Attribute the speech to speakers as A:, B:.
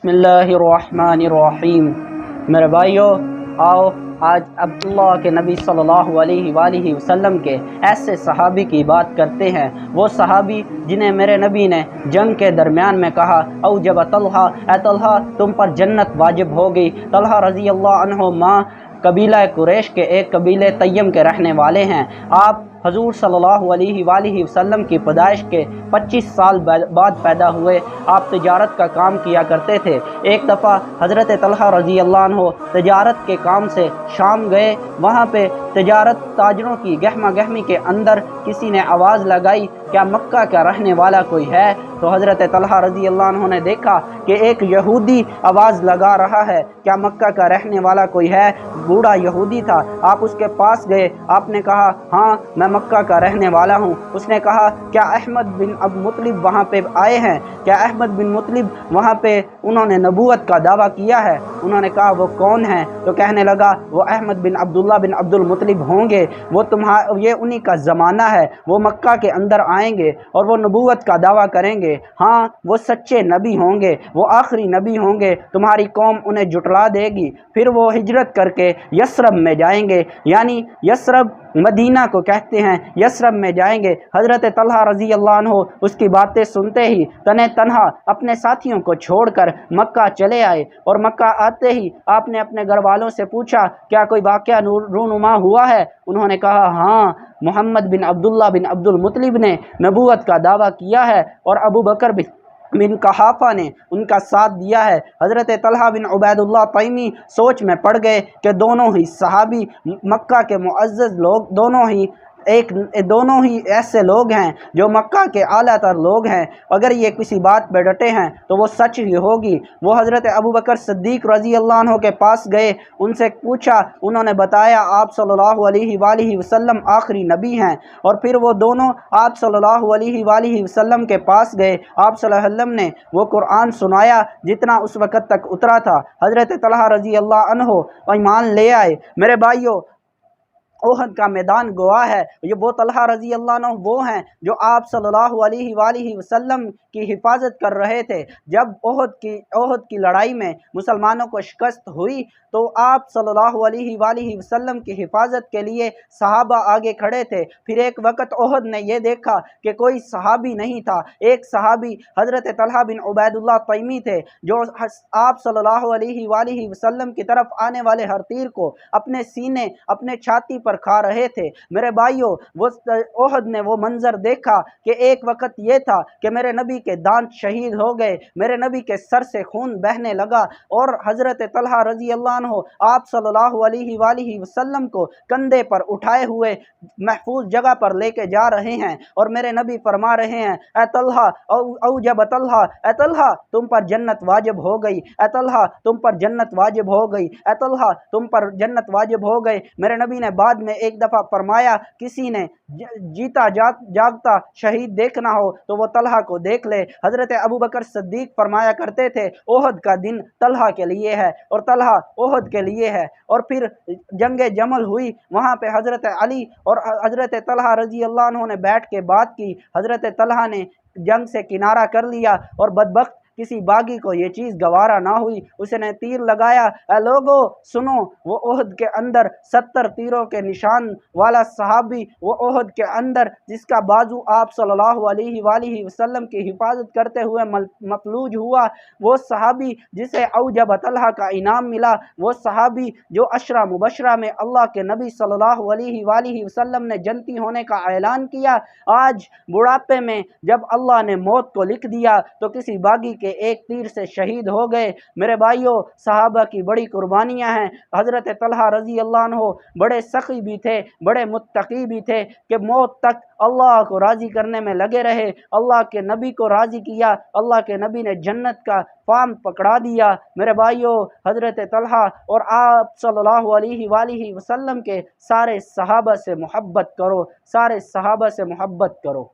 A: بسم اللہ الرحمن الرحیم۔ میرے بھائیو، آؤ آج عبداللہ کے نبی صلی اللہ علیہ وآلہ وسلم کے ایسے صحابی کی بات کرتے ہیں، وہ صحابی جنہیں میرے نبی نے جنگ کے درمیان میں کہا اوجب طلحہ، اے طلحہ تم پر جنت واجب ہو گئی۔ طلحہ رضی اللہ عنہ ماں قبیلہ قریش کے ایک قبیلے تیم کے رہنے والے ہیں۔ آپ حضور صلی اللہ علیہ وآلہ وسلم کی پیدائش کے 25 سال بعد پیدا ہوئے۔ آپ تجارت کا کام کیا کرتے تھے۔ ایک دفعہ حضرت طلحہ رضی اللہ عنہ تجارت کے کام سے شام گئے۔ وہاں پہ تاجروں کی گہما گہمی کے اندر کسی نے آواز لگائی، کیا مکہ کا رہنے والا کوئی ہے؟ تو حضرت طلحہ رضی اللہ عنہ نے دیکھا کہ ایک یہودی آواز لگا رہا ہے، کیا مکہ کا رہنے والا کوئی ہے؟ بوڑھا یہودی تھا۔ آپ اس کے پاس گئے، آپ نے کہا ہاں میں مکہ کا رہنے والا ہوں۔ اس نے کہا کیا احمد بن اب مطلب وہاں پہ آئے ہیں؟ کیا احمد بن مطلب وہاں پہ انہوں نے نبوت کا دعویٰ کیا ہے؟ انہوں نے کہا وہ کون ہیں؟ تو کہنے لگا وہ احمد بن عبداللہ بن عبد المطلب ہوں گے، وہ یہ انہی کا زمانہ ہے، وہ مکہ کے اندر آئیں گے اور وہ نبوت کا دعویٰ کریں گے۔ ہاں وہ سچے نبی ہوں گے، وہ آخری نبی ہوں گے، تمہاری قوم انہیں جھٹلا دے گی، پھر وہ ہجرت کر کے یثرب میں جائیں گے، یعنی یثرب مدینہ کو کہتے ہیں، یثرب میں جائیں گے۔ حضرت طلحہ رضی اللہ عنہ اس کی باتیں سنتے ہی تنہا اپنے ساتھیوں کو چھوڑ کر مکہ چلے آئے، اور مکہ آتے ہی آپ نے اپنے گھر والوں سے پوچھا کیا کوئی واقعہ رونما ہوا ہے؟ انہوں نے کہا ہاں محمد بن عبداللہ بن عبد المطلب نے نبوت کا دعویٰ کیا ہے اور ابو بکر بن قحافہ نے ان کا ساتھ دیا ہے۔ حضرت طلحہ بن عبید اللہ تیمی سوچ میں پڑ گئے کہ دونوں ہی صحابی مکہ کے معزز لوگ، دونوں ہی ایسے لوگ ہیں جو مکہ کے اعلیٰ تر لوگ ہیں، اگر یہ کسی بات پہ ڈٹے ہیں تو وہ سچ ہی ہوگی۔ وہ حضرت ابو بکر صدیق رضی اللہ عنہ کے پاس گئے، ان سے پوچھا، انہوں نے بتایا آپ صلی اللہ علیہ وآلہ وسلم آخری نبی ہیں، اور پھر وہ دونوں آپ صلی اللہ علیہ وآلہ وسلم کے پاس گئے۔ آپ صلی اللہ علیہ وسلم نے وہ قرآن سنایا جتنا اس وقت تک اترا تھا۔ حضرت طلحہ رضی اللہ عنہ ایمان لے آئے۔ میرے بھائیو، احد کا میدان گواہ ہے، یہ وہ طلحہ رضی اللہ عنہ وہ ہیں جو آپ صلی اللہ علیہ وآلہ وسلم کی حفاظت کر رہے تھے۔ جب احد کی لڑائی میں مسلمانوں کو شکست ہوئی تو آپ صلی اللہ علیہ وآلہ وسلم کی حفاظت کے لیے صحابہ آگے کھڑے تھے۔ پھر ایک وقت احد نے یہ دیکھا کہ کوئی صحابی نہیں تھا۔ ایک صحابی حضرت طلحہ بن عبید اللہ تیمی تھے جو آپ صلی اللہ علیہ وآلہ وسلم کی طرف آنے والے ہر تیر کو اپنے سینے، اپنے چھاتی پر کھا رہے تھے۔ میرے بھائیوں، احد نے وہ منظر دیکھا کہ ایک وقت یہ تھا کہ میرے نبی کے دانت شہید ہو گئے، میرے نبی کے سر سے خون بہنے لگا، اور حضرت طلحہ رضی اللہ عنہ آپ صلی اللہ علیہ وآلہ وسلم کو کندھے پر اٹھائے ہوئے محفوظ جگہ پر لے کے جا رہے ہیں، اور میرے نبی فرما رہے ہیں اے طلحہ اوجب طلحہ، اے طلحہ تم پر جنت واجب ہو گئی، اے طلحہ تم پر جنت واجب ہو گئی، اے طلحہ تم پر جنت واجب ہو گئی۔ میرے نبی نے بعد میں ایک دفعہ فرمایا کسی نے جیتا جاگتا شہید دیکھنا ہو تو وہ طلحہ کو دیکھ لے۔ حضرت ابو بکر صدیق فرمایا کرتے تھے احد کا دن طلحہ کے لیے ہے اور طلحہ احد کے لیے ہے۔ اور پھر جنگ جمل ہوئی، وہاں پہ حضرت علی اور حضرت طلحہ رضی اللہ عنہ نے بیٹھ کے بات کی۔ حضرت طلحہ نے جنگ سے کنارہ کر لیا، اور بدبخت کسی باغی کو یہ چیز گوارا نہ ہوئی، اس نے تیر لگایا۔ اے لوگو سنو، وہ احد کے اندر 70 تیروں کے نشان والا صحابی، وہ احد کے اندر جس کا بازو آپ صلی اللہ علیہ وآلہ وسلم کی حفاظت کرتے ہوئے مفلوج ہوا، وہ صحابی جسے اوجب طلحہ کا انعام ملا، وہ صحابی جو عشرہ مبشرہ میں اللہ کے نبی صلی اللہ علیہ وآلہ وسلم نے جنتی ہونے کا اعلان کیا، آج بڑھاپے میں جب اللہ نے موت کو لکھ دیا تو کسی باغی کے ایک تیر سے شہید ہو گئے۔ میرے بھائیوں، صحابہ کی بڑی قربانیاں ہیں۔ حضرت طلحہ رضی اللہ عنہ بڑے سخی بھی تھے، بڑے متقی بھی تھے کہ موت تک اللہ کو راضی کرنے میں لگے رہے، اللہ کے نبی کو راضی کیا، اللہ کے نبی نے جنت کا فام پکڑا دیا۔ میرے بھائیوں، حضرت طلحہ اور آپ صلی اللہ علیہ وآلہ وسلم کے سارے صحابہ سے محبت کرو، سارے صحابہ سے محبت کرو۔